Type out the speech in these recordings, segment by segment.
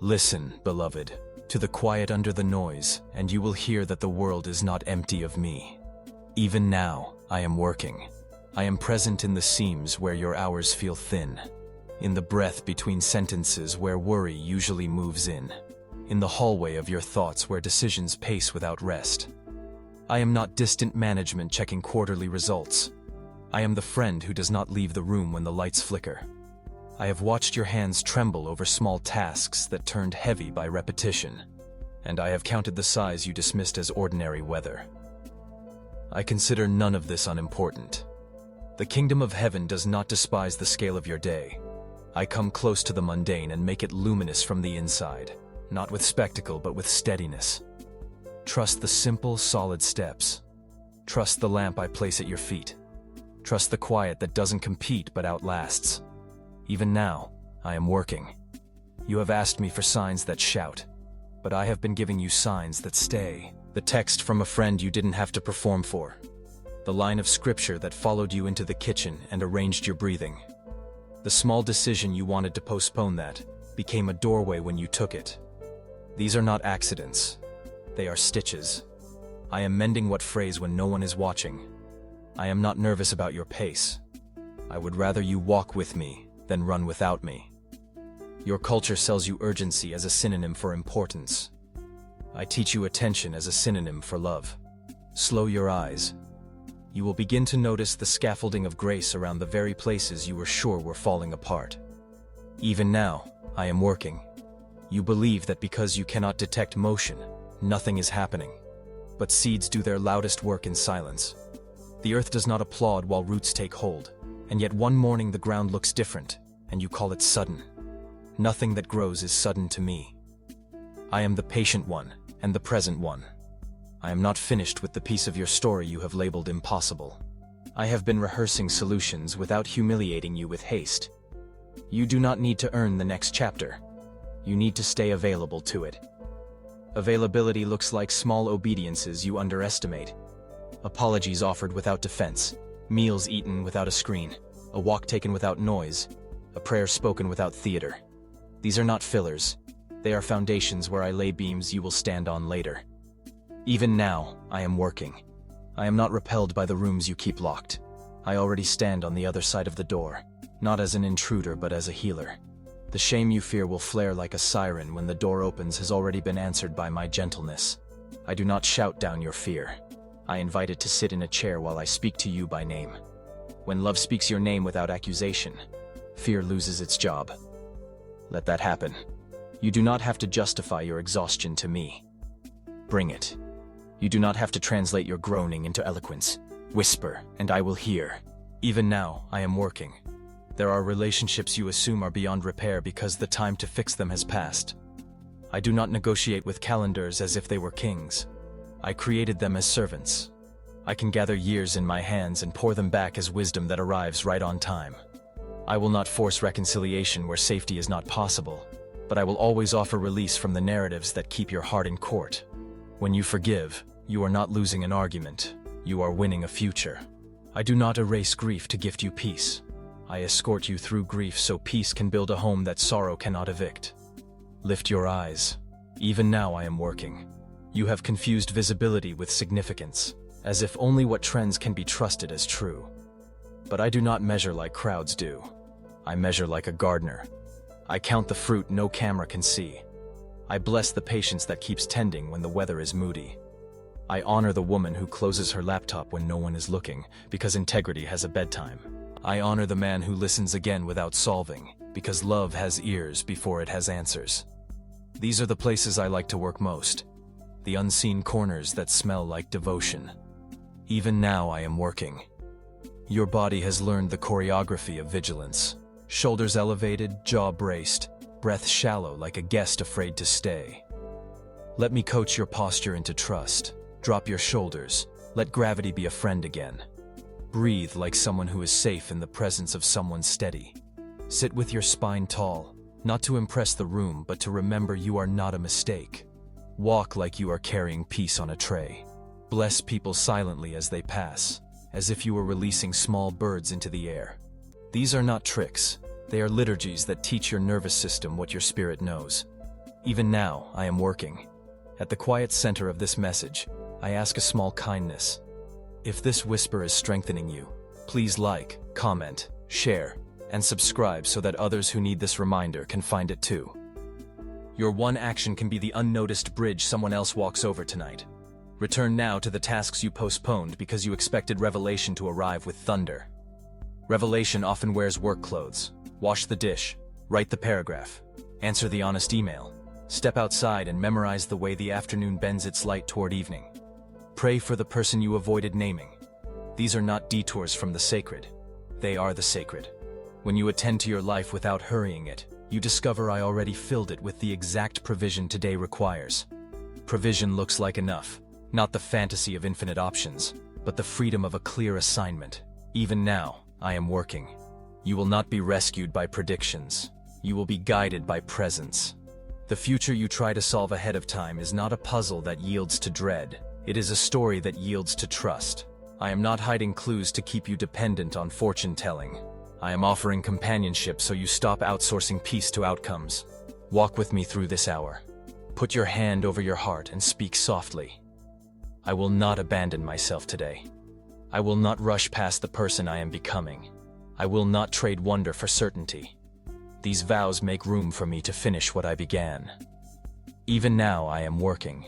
Listen, beloved, to the quiet under the noise, and you will hear that the world is not empty of me. Even now, I am working. I am present in the seams where your hours feel thin, in the breath between sentences where worry usually moves in the hallway of your thoughts where decisions pace without rest. I am not distant management checking quarterly results. I am the friend who does not leave the room when the lights flicker. I have watched your hands tremble over small tasks that turned heavy by repetition, and I have counted the sighs you dismissed as ordinary weather. I consider none of this unimportant. The kingdom of heaven does not despise the scale of your day. I come close to the mundane and make it luminous from the inside, not with spectacle but with steadiness. Trust the simple, solid steps. Trust the lamp I place at your feet. Trust the quiet that doesn't compete but outlasts. Even now, I am working. You have asked me for signs that shout, but I have been giving you signs that stay. The text from a friend you didn't have to perform for. The line of scripture that followed you into the kitchen and arranged your breathing. The small decision you wanted to postpone that became a doorway when you took it. These are not accidents. They are stitches. I am mending what frays when no one is watching. I am not nervous about your pace. I would rather you walk with me than run without me. Your culture sells you urgency as a synonym for importance. I teach you attention as a synonym for love. Slow your eyes. You will begin to notice the scaffolding of grace around the very places you were sure were falling apart. Even now, I am working. You believe that because you cannot detect motion, nothing is happening. But seeds do their loudest work in silence. The earth does not applaud while roots take hold, and yet one morning the ground looks different, and you call it sudden. Nothing that grows is sudden to me. I am the patient one, and the present one. I am not finished with the piece of your story you have labeled impossible. I have been rehearsing solutions without humiliating you with haste. You do not need to earn the next chapter. You need to stay available to it. Availability looks like small obediences you underestimate. Apologies offered without defense, meals eaten without a screen, a walk taken without noise, a prayer spoken without theater. These are not fillers. They are foundations where I lay beams you will stand on later. Even now, I am working. I am not repelled by the rooms you keep locked. I already stand on the other side of the door, not as an intruder but as a healer. The shame you fear will flare like a siren when the door opens has already been answered by my gentleness. I do not shout down your fear. I invite it to sit in a chair while I speak to you by name. When love speaks your name without accusation, fear loses its job. Let that happen. You do not have to justify your exhaustion to me. Bring it. You do not have to translate your groaning into eloquence. Whisper, and I will hear. Even now, I am working. There are relationships you assume are beyond repair because the time to fix them has passed. I do not negotiate with calendars as if they were kings. I created them as servants. I can gather years in my hands and pour them back as wisdom that arrives right on time. I will not force reconciliation where safety is not possible, but I will always offer release from the narratives that keep your heart in court. When you forgive, you are not losing an argument. You are winning a future. I do not erase grief to gift you peace. I escort you through grief so peace can build a home that sorrow cannot evict. Lift your eyes. Even now I am working. You have confused visibility with significance, as if only what trends can be trusted as true. But I do not measure like crowds do. I measure like a gardener. I count the fruit no camera can see. I bless the patience that keeps tending when the weather is moody. I honor the woman who closes her laptop when no one is looking, because integrity has a bedtime. I honor the man who listens again without solving, because love has ears before it has answers. These are the places I like to work most. The unseen corners that smell like devotion. Even now I am working. Your body has learned the choreography of vigilance. Shoulders elevated, jaw braced, breath shallow like a guest afraid to stay. Let me coach your posture into trust. Drop your shoulders. Let gravity be a friend again. Breathe like someone who is safe in the presence of someone steady. Sit with your spine tall, not to impress the room but to remember you are not a mistake. Walk like you are carrying peace on a tray. Bless people silently as they pass, as if you were releasing small birds into the air. These are not tricks. They are liturgies that teach your nervous system what your spirit knows. Even now, I am working. At the quiet center of this message, I ask a small kindness. If this whisper is strengthening you, please like, comment, share, and subscribe so that others who need this reminder can find it too. Your one action can be the unnoticed bridge someone else walks over tonight. Return now to the tasks you postponed because you expected revelation to arrive with thunder. Revelation often wears work clothes. Wash the dish, write the paragraph, answer the honest email, step outside and memorize the way the afternoon bends its light toward evening. Pray for the person you avoided naming. These are not detours from the sacred. They are the sacred. When you attend to your life without hurrying it, you discover I already filled it with the exact provision today requires. Provision looks like enough, not the fantasy of infinite options, but the freedom of a clear assignment. Even now, I am working. You will not be rescued by predictions. You will be guided by presence. The future you try to solve ahead of time is not a puzzle that yields to dread. It is a story that yields to trust. I am not hiding clues to keep you dependent on fortune-telling. I am offering companionship so you stop outsourcing peace to outcomes. Walk with me through this hour. Put your hand over your heart and speak softly. I will not abandon myself today. I will not rush past the person I am becoming. I will not trade wonder for certainty. These vows make room for me to finish what I began. Even now I am working.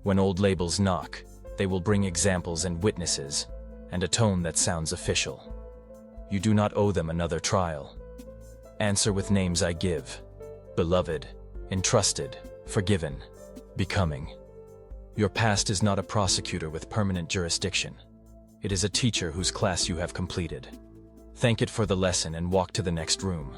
When old labels knock, they will bring examples and witnesses, and a tone that sounds official. You do not owe them another trial. Answer with names I give: beloved, entrusted, forgiven, becoming. Your past is not a prosecutor with permanent jurisdiction. It is a teacher whose class you have completed. Thank it for the lesson and walk to the next room.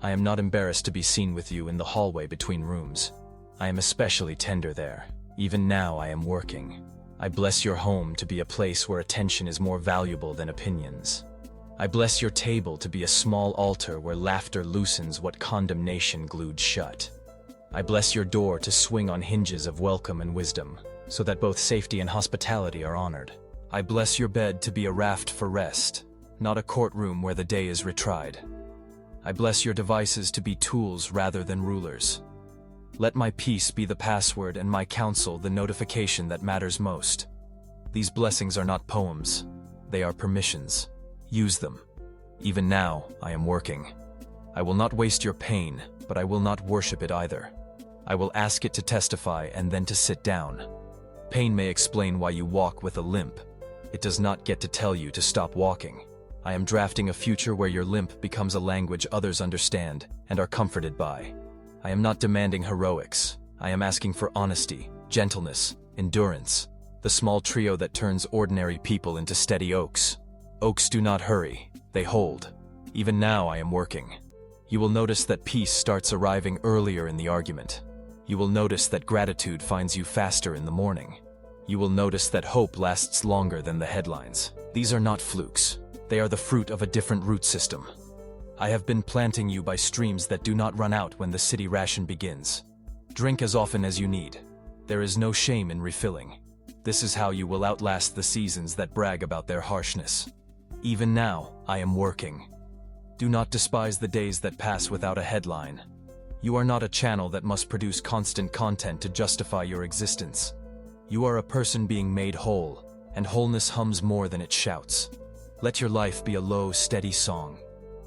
I am not embarrassed to be seen with you in the hallway between rooms. I am especially tender there. Even now I am working. I bless your home to be a place where attention is more valuable than opinions. I bless your table to be a small altar where laughter loosens what condemnation glued shut. I bless your door to swing on hinges of welcome and wisdom, so that both safety and hospitality are honored. I bless your bed to be a raft for rest, not a courtroom where the day is retried. I bless your devices to be tools rather than rulers. Let my peace be the password and my counsel the notification that matters most. These blessings are not poems, they are permissions. Use them. Even now, I am working. I will not waste your pain, but I will not worship it either. I will ask it to testify and then to sit down. Pain may explain why you walk with a limp. It does not get to tell you to stop walking. I am drafting a future where your limp becomes a language others understand and are comforted by. I am not demanding heroics. I am asking for honesty, gentleness, endurance, the small trio that turns ordinary people into steady oaks. Oaks do not hurry, they hold. Even now I am working. You will notice that peace starts arriving earlier in the argument. You will notice that gratitude finds you faster in the morning. You will notice that hope lasts longer than the headlines. These are not flukes. They are the fruit of a different root system. I have been planting you by streams that do not run out when the city ration begins. Drink as often as you need. There is no shame in refilling. This is how you will outlast the seasons that brag about their harshness. Even now, I am working. Do not despise the days that pass without a headline. You are not a channel that must produce constant content to justify your existence. You are a person being made whole, and wholeness hums more than it shouts. Let your life be a low, steady song.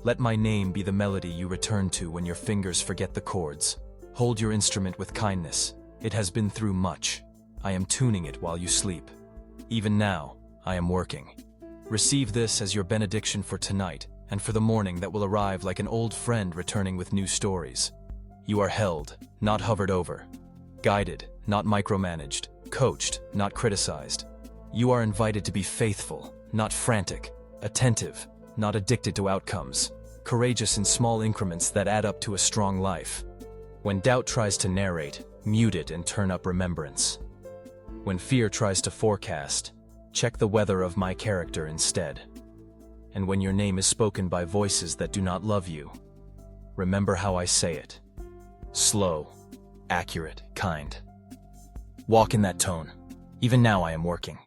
Let my name be the melody you return to when your fingers forget the chords. Hold your instrument with kindness. It has been through much. I am tuning it while you sleep. Even now, I am working. Receive this as your benediction for tonight and for the morning that will arrive like an old friend returning with new stories. You are held, not hovered over. Guided, not micromanaged. Coached, not criticized. You are invited to be faithful, not frantic. Attentive, not addicted to outcomes. Courageous in small increments that add up to a strong life. When doubt tries to narrate, mute it and turn up remembrance. When fear tries to forecast, check the weather of my character instead. And when your name is spoken by voices that do not love you, remember how I say it. Slow, accurate, kind. Walk in that tone. Even now I am working.